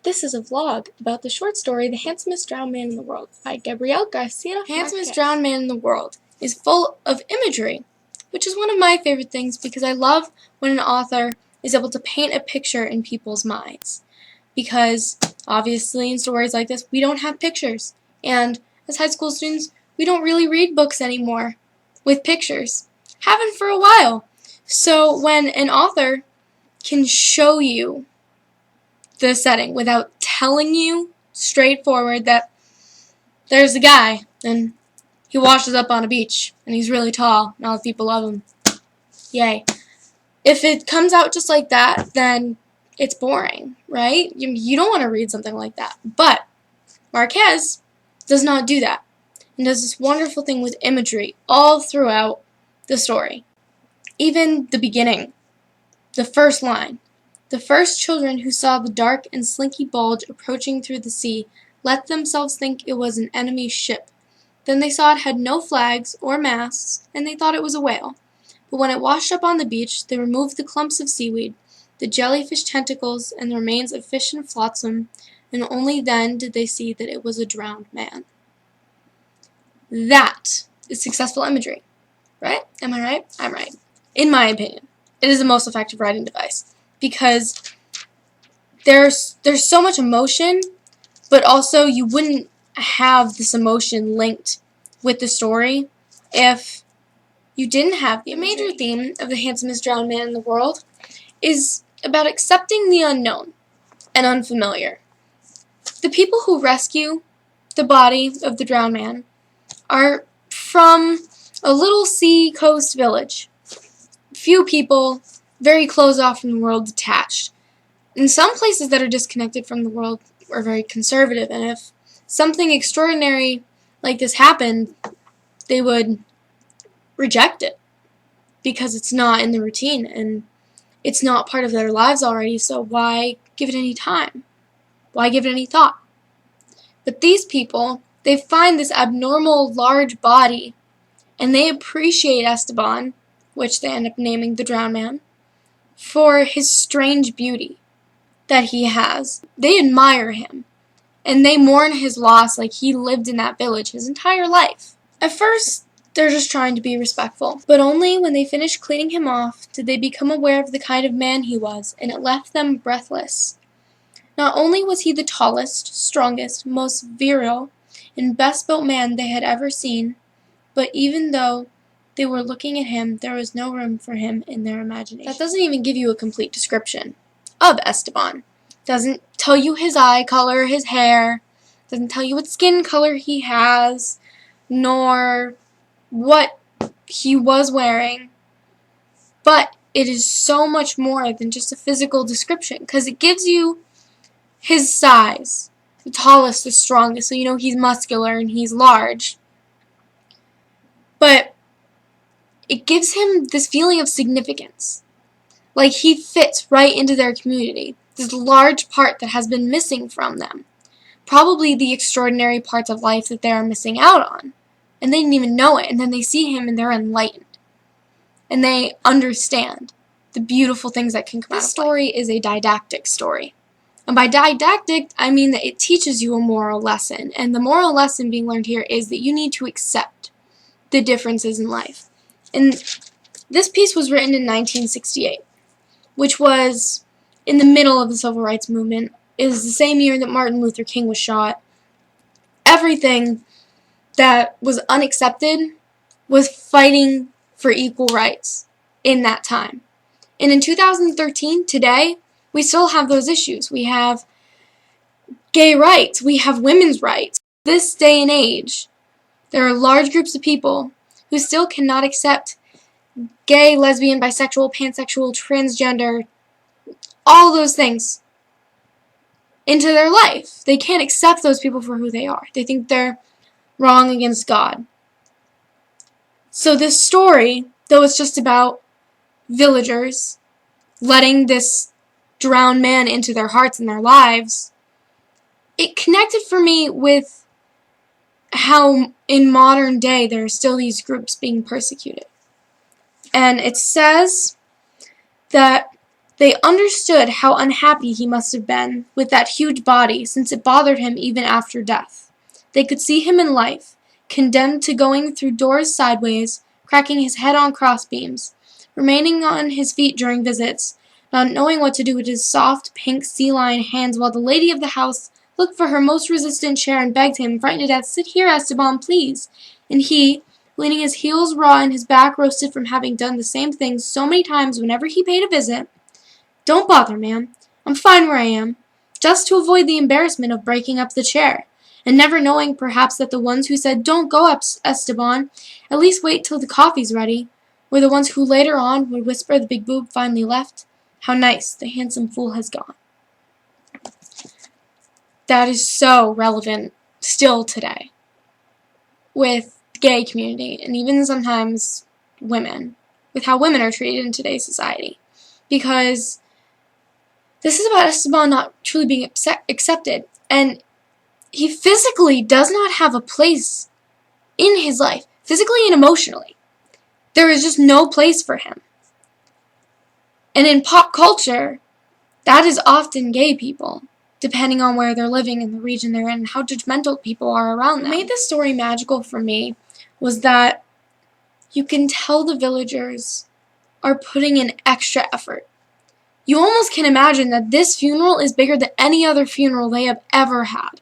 This is a vlog about the short story The Handsomest Drowned Man in the World by Gabriel Garcia Marquez. Handsomest Drowned Man in the World is full of imagery, which is one of my favorite things because I love when an author is able to paint a picture in people's minds. Because, obviously, in stories like this, we don't have pictures. And, as high school students, we don't really read books anymore with pictures. Haven't for a while. So, when an author can show you the setting without telling you straightforward that there's a guy and he washes up on a beach and he's really tall and all the people love him. Yay. If it comes out just like that, then it's boring, right? You don't want to read something like that. But Marquez does not do that and does this wonderful thing with imagery all throughout the story. Even the beginning, the first line. The first children who saw the dark and slinky bulge approaching through the sea let themselves think it was an enemy ship. Then they saw it had no flags or masts, and they thought it was a whale. But when it washed up on the beach, they removed the clumps of seaweed, the jellyfish tentacles, and the remains of fish and flotsam, and only then did they see that it was a drowned man. That is successful imagery, right? Am I right? I'm right. In my opinion, it is the most effective writing device. Because there's so much emotion, but also you wouldn't have this emotion linked with the story if you didn't have the imagery. The major theme of The Handsomest Drowned Man in the World is about accepting the unknown and unfamiliar. The people who rescue the body of the drowned man are from a little sea coast village. Few people, very closed off from the world, detached. In some places that are disconnected from the world are very conservative, and if something extraordinary like this happened, they would reject it because it's not in the routine and it's not part of their lives already, so why give it any time? Why give it any thought? But these people, they find this abnormal large body and they appreciate Esteban, which they end up naming the drowned man, for his strange beauty that he has. They admire him, and they mourn his loss like he lived in that village his entire life. At first, they're just trying to be respectful, but only when they finished cleaning him off did they become aware of the kind of man he was, and it left them breathless. Not only was he the tallest, strongest, most virile, and best-built man they had ever seen, but even though they were looking at him, there was no room for him in their imagination. That doesn't even give you a complete description of Esteban. Doesn't tell you his eye color, his hair, doesn't tell you what skin color he has, nor what he was wearing. But it is so much more than just a physical description, because it gives you his size, the tallest, the strongest, so you know he's muscular and he's large. But it gives him this feeling of significance. Like he fits right into their community. This large part that has been missing from them. Probably the extraordinary parts of life that they are missing out on. And they didn't even know it. And then they see him and they're enlightened. And they understand the beautiful things that can come out of life. This story is a didactic story. And by didactic, I mean that it teaches you a moral lesson. And the moral lesson being learned here is that you need to accept the differences in life. And this piece was written in 1968, which was in the middle of the Civil Rights Movement. It was the same year that Martin Luther King was shot. Everything that was unaccepted was fighting for equal rights in that time. And in 2013, today, we still have those issues. We have gay rights. We have women's rights. This day and age, there are large groups of people who still cannot accept gay, lesbian, bisexual, pansexual, transgender, all those things into their life. They can't accept those people for who they are. They think they're wrong against God. So this story, though it's just about villagers letting this drowned man into their hearts and their lives, it connected for me with how in modern day there are still these groups being persecuted. And it says that They understood how unhappy he must have been with that huge body, since it bothered him even after death. They could see him in life, condemned to going through doors sideways, cracking his head on crossbeams, remaining on his feet during visits, not knowing what to do with his soft, pink, sea-lion hands, while the lady of the house looked for her most resistant chair and begged him, frightened to death, "Sit here, Esteban, please." And he, leaning his heels raw and his back roasted from having done the same thing so many times whenever he paid a visit, "Don't bother, ma'am. I'm fine where I am," just to avoid the embarrassment of breaking up the chair, and never knowing perhaps that the ones who said, "Don't go up, Esteban, at least wait till the coffee's ready," were the ones who later on would whisper the big boob finally left, "How nice, the handsome fool has gone." That is so relevant still today with the gay community, and even sometimes women, with how women are treated in today's society. Because this is about Esteban not truly being accepted, and he physically does not have a place in his life, physically and emotionally. There is just no place for him. And in pop culture, that is often gay people, depending on where they're living and the region they're in and how judgmental people are around them. What made this story magical for me was that you can tell the villagers are putting in extra effort. You almost can imagine that this funeral is bigger than any other funeral they have ever had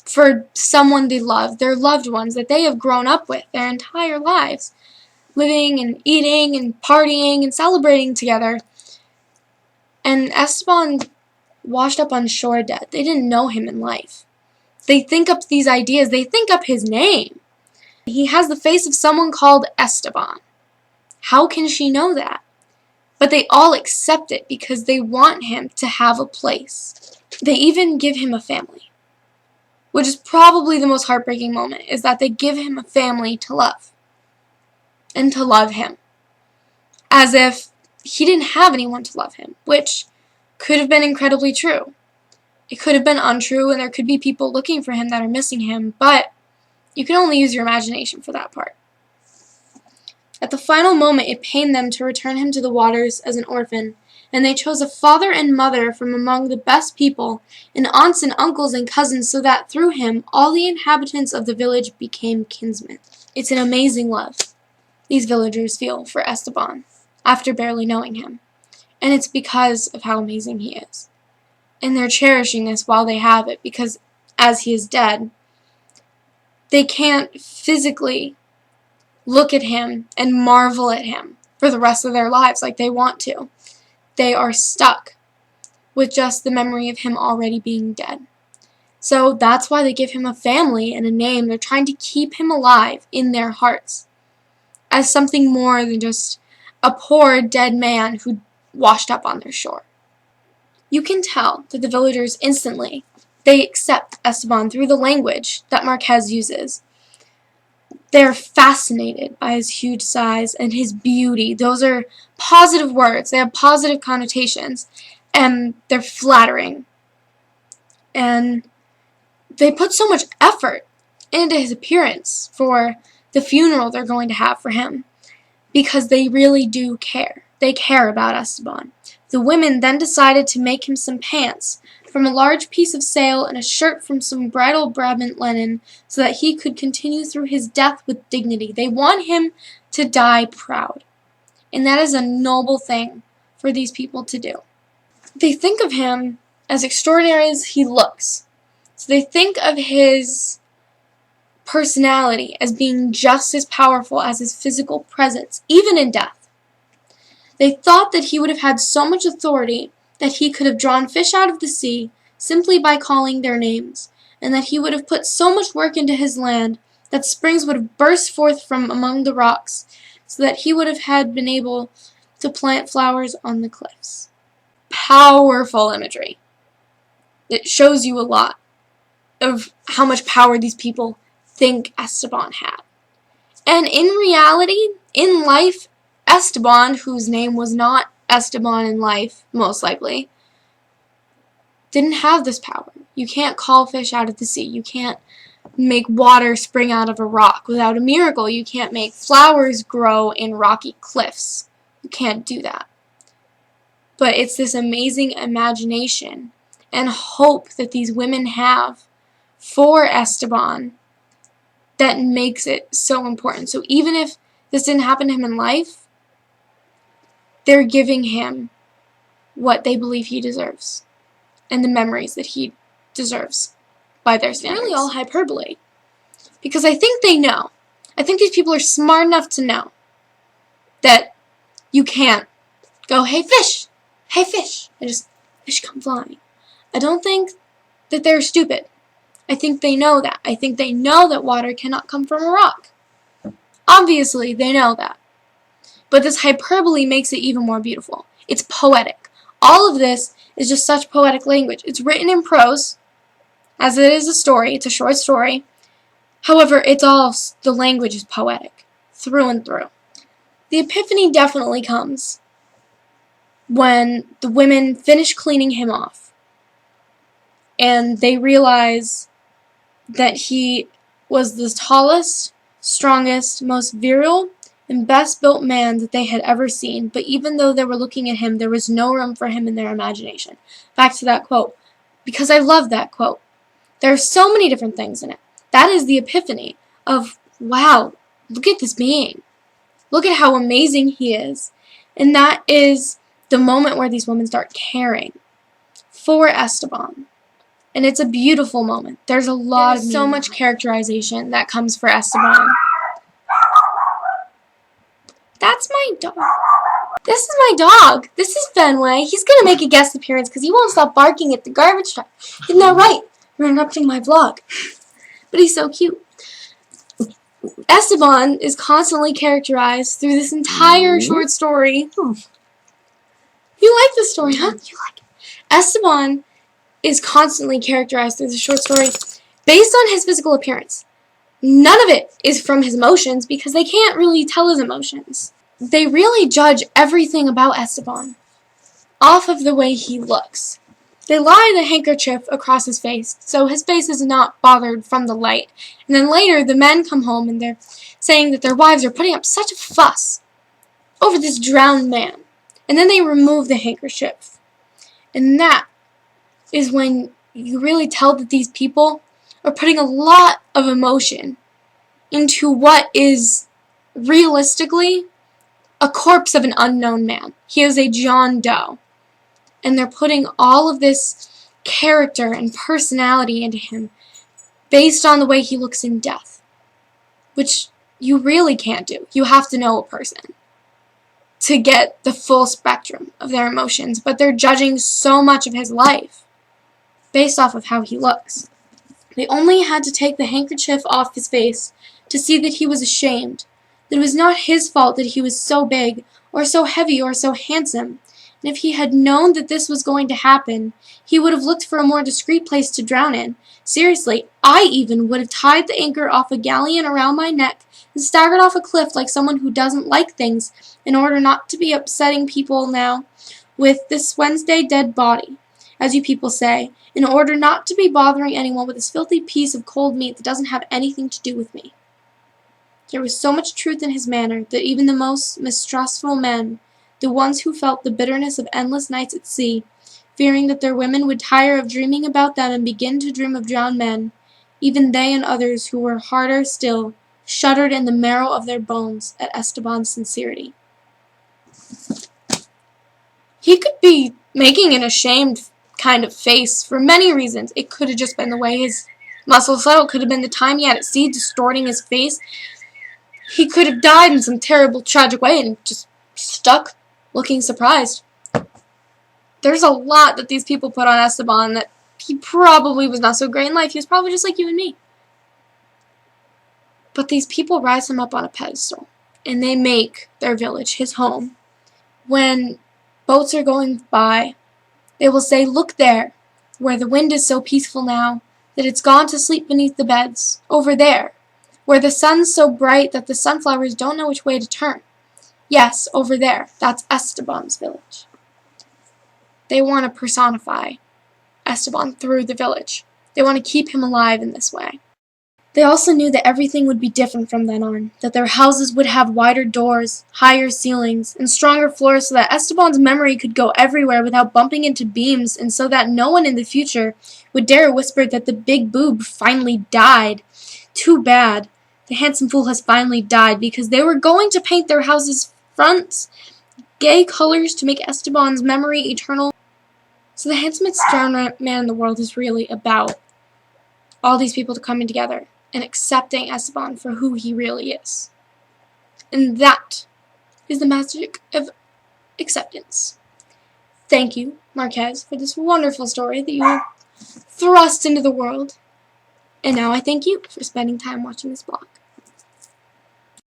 for someone they love, their loved ones that they have grown up with their entire lives, living and eating and partying and celebrating together. And Esteban washed up on shore dead. They didn't know him in life. They think up these ideas. They think up his name. He has the face of someone called Esteban. How can she know that? But they all accept it because they want him to have a place. They even give him a family, which is probably the most heartbreaking moment, is that they give him a family to love and to love him, as if he didn't have anyone to love him, which could have been incredibly true. It could have been untrue, and there could be people looking for him that are missing him, but you can only use your imagination for that part. At the final moment, it pained them to return him to the waters as an orphan, and they chose a father and mother from among the best people, and aunts and uncles and cousins, so that through him all the inhabitants of the village became kinsmen. It's an amazing love these villagers feel for Esteban, after barely knowing him, and it's because of how amazing he is. And they're cherishing this while they have it, because as he is dead, they can't physically look at him and marvel at him for the rest of their lives like they want to. They are stuck with just the memory of him already being dead. So that's why they give him a family and a name. They're trying to keep him alive in their hearts as something more than just a poor dead man who washed up on their shore. You can tell that the villagers instantly, they accept Esteban through the language that Marquez uses. They're fascinated by his huge size and his beauty. Those are positive words. They have positive connotations, and they're flattering. And they put so much effort into his appearance for the funeral they're going to have for him, because they really do care. They care about Esteban. The women then decided to make him some pants from a large piece of sail and a shirt from some bridal Brabant linen, so that he could continue through his death with dignity. They want him to die proud. And that is a noble thing for these people to do. They think of him as extraordinary as he looks. So they think of his personality as being just as powerful as his physical presence, even in death. They thought that he would have had so much authority that he could have drawn fish out of the sea simply by calling their names, and that he would have put so much work into his land that springs would have burst forth from among the rocks, so that he would have been able to plant flowers on the cliffs. Powerful imagery. It shows you a lot of how much power these people think Esteban had. And in reality, in life, Esteban, whose name was not Esteban in life, most likely, didn't have this power. You can't call fish out of the sea. You can't make water spring out of a rock without a miracle. You can't make flowers grow in rocky cliffs. You can't do that. but it's this amazing imagination and hope that these women have for Esteban that makes it so important. So even if this didn't happen to him in life, they're giving him what they believe he deserves and the memories that he deserves by their standards. It's really all hyperbole, because I think they know. I think these people are smart enough to know that you can't go, hey fish, and just fish come flying. I don't think that they're stupid. I think they know that. I think they know that water cannot come from a rock. Obviously, they know that. But this hyperbole makes it even more beautiful. It's poetic. All of this is just such poetic language. It's written in prose, as it is a story. It's a short story. However, the language is poetic, through and through. The epiphany definitely comes when the women finish cleaning him off, and they realize that he was the tallest, strongest, most virile, and best-built man that they had ever seen, but even though they were looking at him, there was no room for him in their imagination. Back to that quote, because I love that quote. There are so many different things in it. That is the epiphany of, wow, look at this being. Look at how amazing he is. And that is the moment where these women start caring for Esteban. And it's a beautiful moment. There's so much characterization that comes for Esteban. That's my dog. This is my dog. This is Fenway. He's going to make a guest appearance because he won't stop barking at the garbage truck. Isn't that right? You're interrupting my vlog. But he's so cute. Esteban is constantly characterized through this entire short story. You like this story, huh? You like it. Esteban is constantly characterized through the short story based on his physical appearance. None of it is from his emotions because they can't really tell his emotions. They really judge everything about Esteban off of the way he looks. They lie the handkerchief across his face, so his face is not bothered from the light. And then later, the men come home and they're saying that their wives are putting up such a fuss over this drowned man. And then they remove the handkerchief. And that is when you really tell that these people are putting a lot of emotion into what is realistically a corpse of an unknown man. He is a John Doe. And they're putting all of this character and personality into him based on the way he looks in death, which you really can't do. You have to know a person to get the full spectrum of their emotions, but they're judging so much of his life based off of how he looks. They only had to take the handkerchief off his face to see that he was ashamed, that it was not his fault that he was so big, or so heavy, or so handsome. And if he had known that this was going to happen, he would have looked for a more discreet place to drown in. Seriously, I even would have tied the anchor off a galleon around my neck and staggered off a cliff like someone who doesn't like things in order not to be upsetting people now with this Wednesday dead body, as you people say, in order not to be bothering anyone with this filthy piece of cold meat that doesn't have anything to do with me. There was so much truth in his manner that even the most mistrustful men, the ones who felt the bitterness of endless nights at sea, fearing that their women would tire of dreaming about them and begin to dream of drowned men, even they and others who were harder still, shuddered in the marrow of their bones at Esteban's sincerity. He could be making an ashamed kind of face for many reasons. It could have just been the way his muscles settled. It could have been the time he had at sea distorting his face. He could have died in some terrible, tragic way and just stuck looking surprised. There's a lot that these people put on Esteban that he probably was not so great in life. He was probably just like you and me. But these people rise him up on a pedestal, and they make their village his home. When boats are going by, they will say, "Look there, where the wind is so peaceful now that it's gone to sleep beneath the beds. Over there, where the sun's so bright that the sunflowers don't know which way to turn. Yes, over there, that's Esteban's village." They want to personify Esteban through the village. They want to keep him alive in this way. They also knew that everything would be different from then on, that their houses would have wider doors, higher ceilings, and stronger floors so that Esteban's memory could go everywhere without bumping into beams, and so that no one in the future would dare whisper that the big boob finally died. Too bad. The handsome fool has finally died, because they were going to paint their houses' fronts gay colors to make Esteban's memory eternal. So the handsomest man in the world is really about all these people coming together and accepting Esteban for who he really is. And that is the magic of acceptance. Thank you, Marquez, for this wonderful story that you thrust into the world. And now I thank you for spending time watching this vlog.